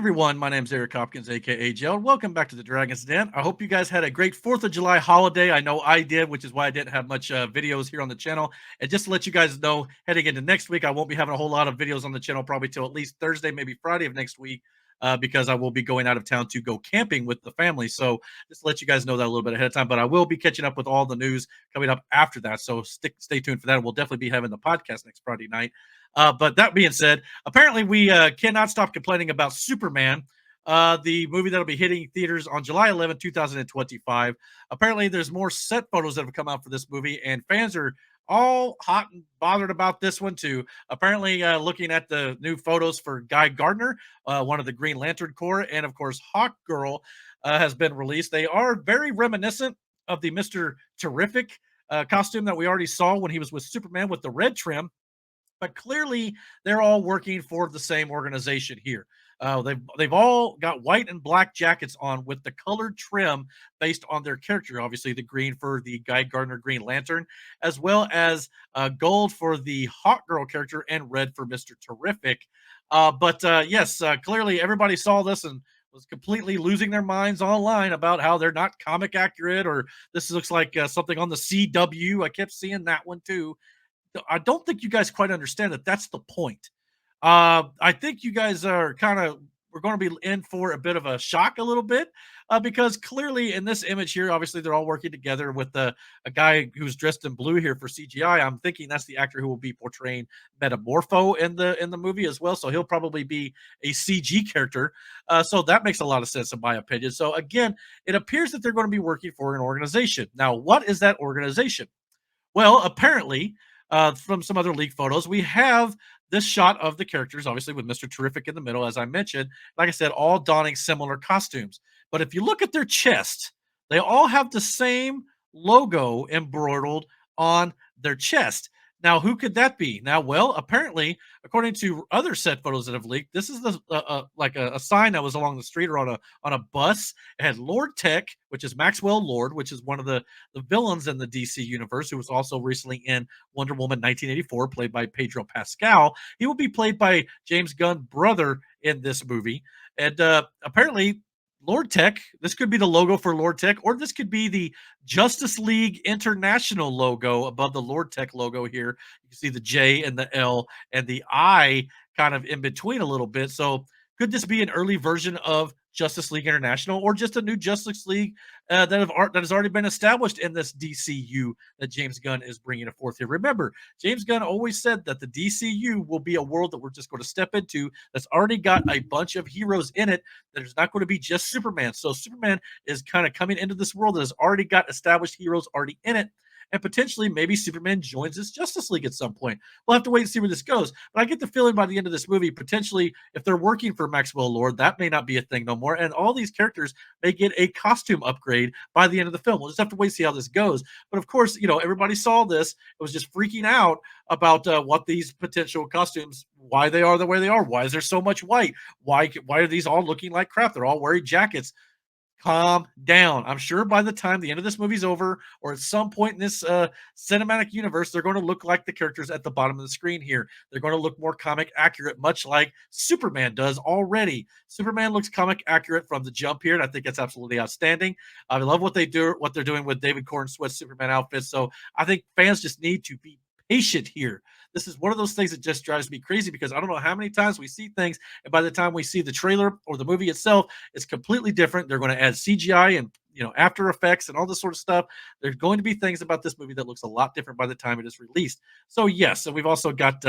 everyone, my name is Eric Hopkins, aka JEL. Welcome back to the Dragon's Den. I hope you guys had a great 4th of July holiday. I know I did, which is why I didn't have much videos here on the channel. And just to let you guys know, heading into next week, I won't be having a whole lot of videos on the channel probably till at least Thursday, maybe Friday of next week, because I will be going out of town to go camping with the family. So just to let you guys know that a little bit ahead of time. But I will be catching up with all the news coming up after that. So stay tuned for that. We'll definitely be having the podcast next Friday night. But that being said, apparently we cannot stop complaining about Superman, the movie that'll be hitting theaters on July 11, 2025. Apparently, there's more set photos that have come out for this movie, and fans are all hot and bothered about this one too. Apparently, looking at the new photos for Guy Gardner, one of the Green Lantern Corps, and of course, Hawkgirl has been released. They are very reminiscent of the Mr. Terrific costume that we already saw when he was with Superman with the red trim, but clearly they're all working for the same organization here. They've all got white and black jackets on with the colored trim based on their character. Obviously, the green for the Guy Gardner Green Lantern, as well as gold for the Hawk Girl character and red for Mister Terrific. But yes, clearly everybody saw this and was completely losing their minds online about how they're not comic accurate, or this looks like something on the CW. I kept seeing that one too. I don't think you guys quite understand that that's the point. I think you guys are we're going to be in for a bit of a shock a little bit, because clearly in this image here, obviously they're all working together with a guy who's dressed in blue here for CGI. I'm thinking that's the actor who will be portraying Metamorpho in the movie as well. So he'll probably be a CG character. So that makes a lot of sense in my opinion. So again, it appears that they're going to be working for an organization. Now, what is that organization? Well, apparently, from some other leaked photos, we have this shot of the characters, obviously with Mr. Terrific in the middle, as I mentioned. Like I said, all donning similar costumes. But if you look at their chest, they all have the same logo embroidered on their chest. Now, who could that be? Now, well, apparently, according to other set photos that have leaked, this is the like a sign that was along the street or on a bus. It had Lord Tech, which is Maxwell Lord, which is one of the villains in the DC universe, who was also recently in Wonder Woman 1984, played by Pedro Pascal. He will be played by James Gunn brother in this movie. And apparently, Lord Tech, this could be the logo for Lord Tech, or this could be the Justice League International logo above the Lord Tech logo here. You can see the J and the L and the I kind of in between a little bit. So could this be an early version of Justice League International, or just a new Justice League that has already been established in this DCU that James Gunn is bringing forth here? Remember, James Gunn always said that the DCU will be a world that we're just going to step into that's already got a bunch of heroes in it. There's not going to be just Superman. So Superman is kind of coming into this world that has already got established heroes already in it. And potentially, maybe Superman joins this Justice League at some point. We'll have to wait and see where this goes. But I get the feeling by the end of this movie, potentially, if they're working for Maxwell Lord, that may not be a thing no more. And all these characters may get a costume upgrade by the end of the film. We'll just have to wait and see how this goes. But of course, everybody saw this. It was just freaking out about what these potential costumes, why they are the way they are. Why is there so much white? Why are these all looking like crap? They're all wearing jackets. Calm down. I'm sure by the time the end of this movie's over, or at some point in this cinematic universe, they're going to look like the characters at the bottom of the screen here. They're going to look more comic accurate, much like Superman does already. Superman looks comic accurate from the jump here, and I think that's absolutely outstanding. I love what they're doing with David Corn Sweat's Superman outfits. So I think fans just need to be patient here. This is one of those things that just drives me crazy, because I don't know how many times we see things, and by the time we see the trailer or the movie itself, it's completely different. They're going to add CGI and After Effects and all this sort of stuff. There's going to be things about this movie that looks a lot different by the time it is released. So yes, so we've also got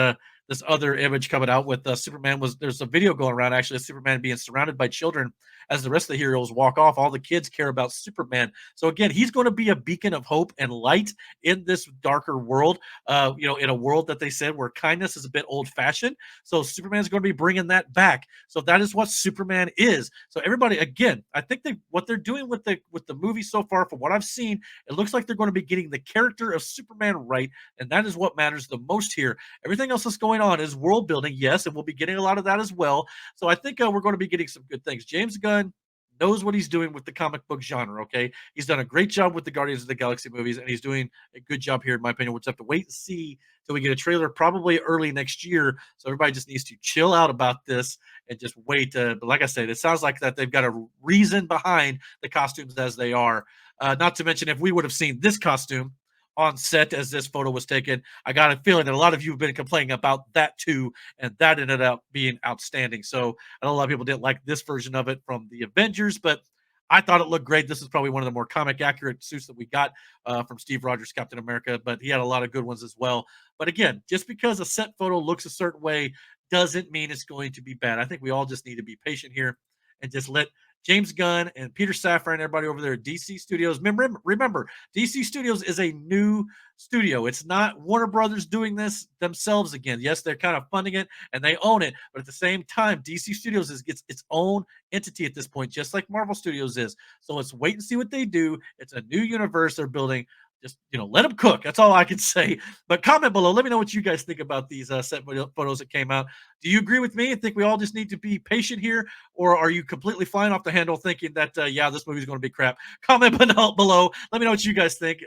this other image coming out with Superman. There's a video going around actually of Superman being surrounded by children as the rest of the heroes walk off. All the kids care about Superman. So again, he's going to be a beacon of hope and light in this darker world. In a world that they said where kindness is a bit old-fashioned. So Superman's going to be bringing that back. So that is what Superman is. So everybody, again, I think what they're doing with the movie so far, from what I've seen, it looks like they're going to be getting the character of Superman right, and that is what matters the most here. Everything else that's going on is world building, yes, and we'll be getting a lot of that as well. So I think we're going to be getting some good things. James Gunn, knows what he's doing with the comic book genre. Okay, he's done a great job with the Guardians of the Galaxy movies, and he's doing a good job here, in my opinion. We'll just have to wait and see till we get a trailer, probably early next year. So everybody just needs to chill out about this and just wait. But like I said, it sounds like that they've got a reason behind the costumes as they are. Not to mention, if we would have seen this costume on set as this photo was taken, I got a feeling that a lot of you have been complaining about that too, and that ended up being outstanding. So I know a lot of people didn't like this version of it from the Avengers, but I thought it looked great. This is probably one of the more comic accurate suits that we got from Steve Rogers, Captain America, but he had a lot of good ones as well. But again, just because a set photo looks a certain way doesn't mean it's going to be bad. I think we all just need to be patient here and just let James Gunn and Peter Safran and everybody over there at DC Studios. Remember, DC Studios is a new studio. It's not Warner Brothers doing this themselves again. Yes, they're kind of funding it and they own it, but at the same time, DC Studios gets its own entity at this point, just like Marvel Studios is. So let's wait and see what they do. It's a new universe they're building. Just let them cook. That's all I can say. But comment below. Let me know what you guys think about these set photos that came out. Do you agree with me and think we all just need to be patient here, or are you completely flying off the handle thinking that yeah, this movie's going to be crap? Comment below. Let me know what you guys think.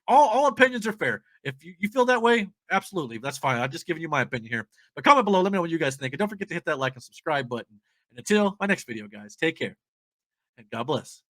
All opinions are fair. If you feel that way, absolutely, that's fine. I'm just giving you my opinion here. But comment below. Let me know what you guys think, and don't forget to hit that like and subscribe button. And until my next video, guys, take care and God bless.